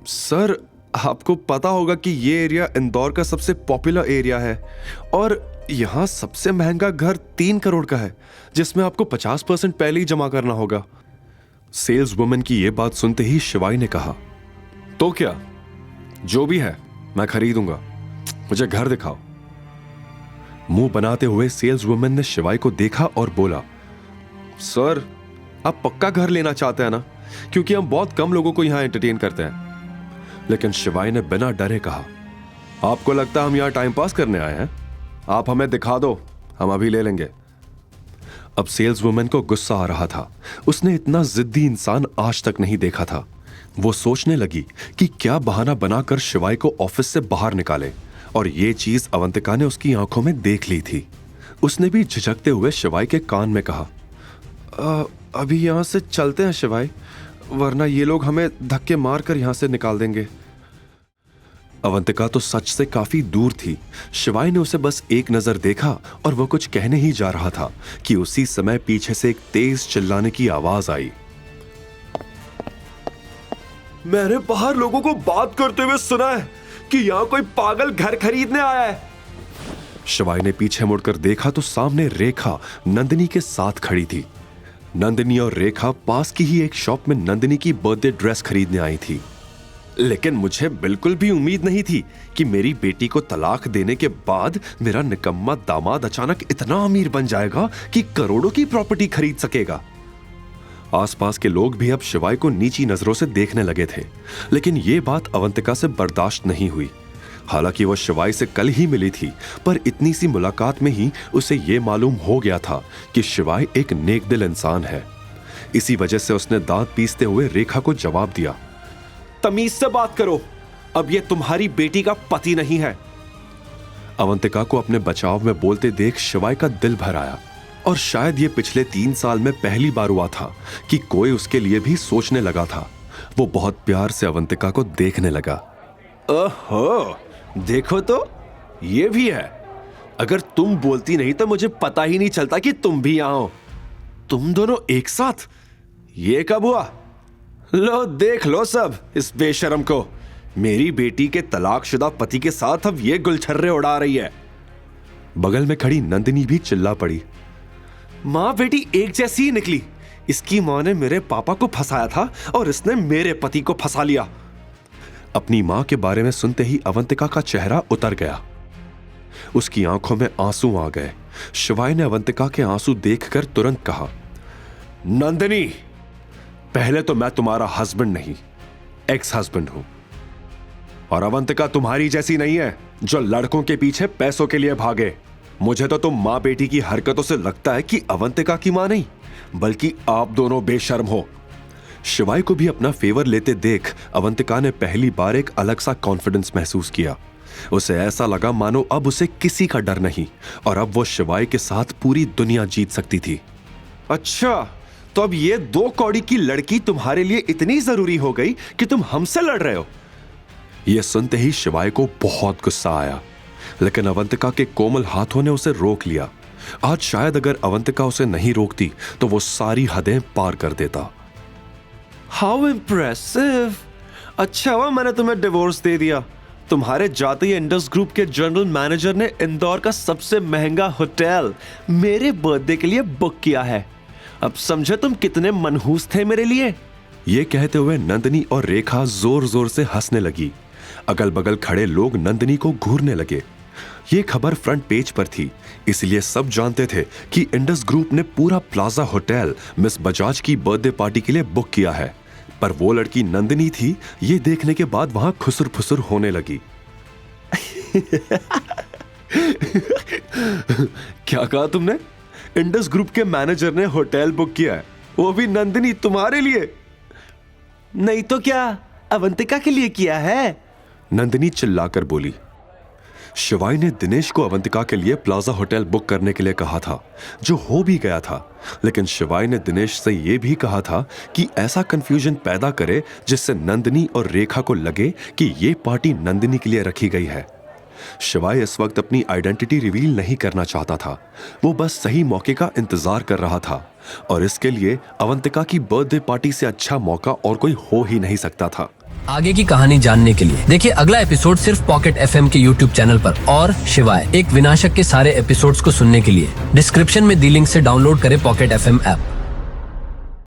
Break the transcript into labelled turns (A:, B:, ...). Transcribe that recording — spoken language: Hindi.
A: सर, आपको पता होगा कि ये एरिया इंदौर का सबसे पॉपुलर एरिया है और यहाँ सबसे महंगा घर 3 करोड़ का है, जिसमें आपको 50% पहले ही जमा करना होगा। सेल्स वुमन की ये बात सुनते ही शिवाई ने कहा, तो क्या, जो भी है मैं खरीदूंगा, मुझे घर दिखाओ। मुंह बनाते हुए सेल्स वुमन ने शिवाई को देखा और बोला, सर, आप पक्का घर लेना चाहते हैं ना? क्योंकि हम बहुत कम लोगों को यहां एंटरटेन करते हैं। लेकिन शिवाई ने बिना डरे कहा, आपको लगता है हम यहां टाइम पास करने आए हैं? आप हमें दिखा दो, हम अभी ले लेंगे। अब सेल्स वुमन को गुस्सा आ रहा था। उसने इतना जिद्दी इंसान आज तक नहीं देखा था। वो सोचने लगी कि क्या बहाना बनाकर शिवाई को ऑफिस से बाहर निकाले, और ये चीज अवंतिका ने उसकी आंखों में देख ली थी। उसने भी झिझकते हुए शिवाई के कान में कहा, अभी यहां से चलते हैं शिवाई, वरना ये लोग हमें धक्के मारकर यहां से निकाल देंगे। अवंतिका तो सच से काफी दूर थी। शिवाई ने उसे बस एक नजर देखा और वो कुछ कहने ही जा रहा था कि उसी समय पीछे से एक तेज चिल्लाने की आवाज आई। मैंने बाहर लोगों को बात करते हुए सुना है कि यहाँ कोई पागल घर खरीदने आया है। शिवाई ने पीछे मुड़कर देखा तो सामने रेखा नंदिनी के साथ खड़ी थी। नंदिनी और रेखा पास की ही एक शॉप में नंदिनी की बर्थडे ड्रेस खरीदने आई थी। लेकिन मुझे बिल्कुल भी उम्मीद नहीं थी कि मेरी बेटी को तलाक देने के बाद मेरा निकम्मा दामाद अचानक इतना अमीर बन जाएगा कि करोड़ों की प्रॉपर्टी खरीद सकेगा। आसपास के लोग भी अब शिवाई को नीची नजरों से देखने लगे थे, लेकिन यह बात अवंतिका से बर्दाश्त नहीं हुई। हालांकि वह शिवाई से कल ही मिली थी, पर इतनी सी मुलाकात में ही उसे यह मालूम हो गया था कि शिवाई एक नेकदिल इंसान है। इसी वजह से उसने दांत पीसते हुए रेखा को जवाब दिया, तमीज से बात करो, अब यह तुम्हारी बेटी का पति नहीं है। अवंतिका को अपने बचाव में बोलते देख शिवाई का दिल भर आया, और शायद ये पिछले 3 साल में पहली बार हुआ था कि कोई उसके लिए भी सोचने लगा था। वो बहुत प्यार से अवंतिका को देखने लगा। ओहो, देखो तो, ये भी है। अगर तुम बोलती नहीं तो मुझे पता ही नहीं चलता कि तुम भी यहां हो। तुम दोनों एक साथ, ये कब हुआ? लो देख लो सब इस बेशरम को, मेरी बेटी के तलाकशुदा पति के साथ अब ये गुलछर्रे उड़ा रही है। बगल में खड़ी नंदिनी भी चिल्ला पड़ी, माँ बेटी एक जैसी ही निकली। इसकी माँ ने मेरे पापा को फंसाया था और इसने मेरे पति को फंसा लिया। अपनी माँ के बारे में सुनते ही अवंतिका का चेहरा उतर गया। उसकी आंखों में आंसू आ गए। शिवाई ने अवंतिका के आंसू देखकर तुरंत कहा, नंदिनी, पहले तो मैं तुम्हारा हस्बैंड नहीं, एक्स हस्बैंड हूं, और अवंतिका तुम्हारी जैसी नहीं है जो लड़कों के पीछे पैसों के लिए भागे। मुझे तो तुम माँ बेटी की हरकतों से लगता है कि अवंतिका की माँ नहीं, बल्कि आप दोनों बेशर्म हो। शिवाई को भी अपना फेवर लेते देख अवंतिका ने पहली बार एक अलग सा कॉन्फिडेंस महसूस किया। उसे ऐसा लगा मानो अब उसे किसी का डर नहीं, और अब वो शिवाई के साथ पूरी दुनिया जीत सकती थी। अच्छा, तो अब ये 2 कौड़ी की लड़की तुम्हारे लिए इतनी जरूरी हो गई कि तुम हमसे लड़ रहे हो? यह सुनते ही शिवाई को बहुत गुस्सा आया, लेकिन अवंतिका के कोमल हाथों ने उसे रोक लिया। आज शायद अगर अवंतिका उसे नहीं रोकती तो वो सारी हदें पार कर देता। How impressive! अच्छा हुआ मैंने तुम्हें डिवोर्स दे दिया। तुम्हारे जाते ही इंडस ग्रुप के जनरल मैनेजर ने इंदौर का सबसे महंगा होटल मेरे बर्थडे के लिए बुक किया है। अब समझे तुम कितने मनहूस थे मेरे लिए। ये कहते हुए नंदिनी और रेखा जोर जोर से हंसने लगी। अगल बगल खड़े लोग नंदिनी को घूरने लगे। ये खबर फ्रंट पेज पर थी, इसलिए सब जानते थे कि इंडस ग्रुप ने पूरा प्लाजा होटल मिस बजाज की बर्थडे पार्टी के लिए बुक किया है। पर वो लड़की नंदिनी थी, ये देखने के बाद वहां खुसुर फुसुर होने लगी। क्या कहा तुमने? इंडस ग्रुप के मैनेजर ने होटल बुक किया है, वो भी नंदिनी तुम्हारे लिए? नहीं तो क्या, अवंतिका के लिए किया है, नंदिनी चिल्लाकर बोली। शिवाई ने दिनेश को अवंतिका के लिए प्लाजा होटल बुक करने के लिए कहा था, जो हो भी गया था। लेकिन शिवाई ने दिनेश से यह भी कहा था कि ऐसा कंफ्यूजन पैदा करे जिससे नंदिनी और रेखा को लगे कि यह पार्टी नंदिनी के लिए रखी गई है। शिवाई इस वक्त अपनी आइडेंटिटी रिवील नहीं करना चाहता था। वो बस सही मौके का इंतजार कर रहा था, और इसके लिए अवंतिका की बर्थडे पार्टी से अच्छा मौका और कोई हो ही नहीं सकता था।
B: आगे की कहानी जानने के लिए देखिए अगला एपिसोड सिर्फ पॉकेट FM के YouTube चैनल पर। और शिवाय एक विनाशक के सारे एपिसोड्स को सुनने के लिए डिस्क्रिप्शन में दी लिंक से डाउनलोड करें पॉकेट FM ऐप।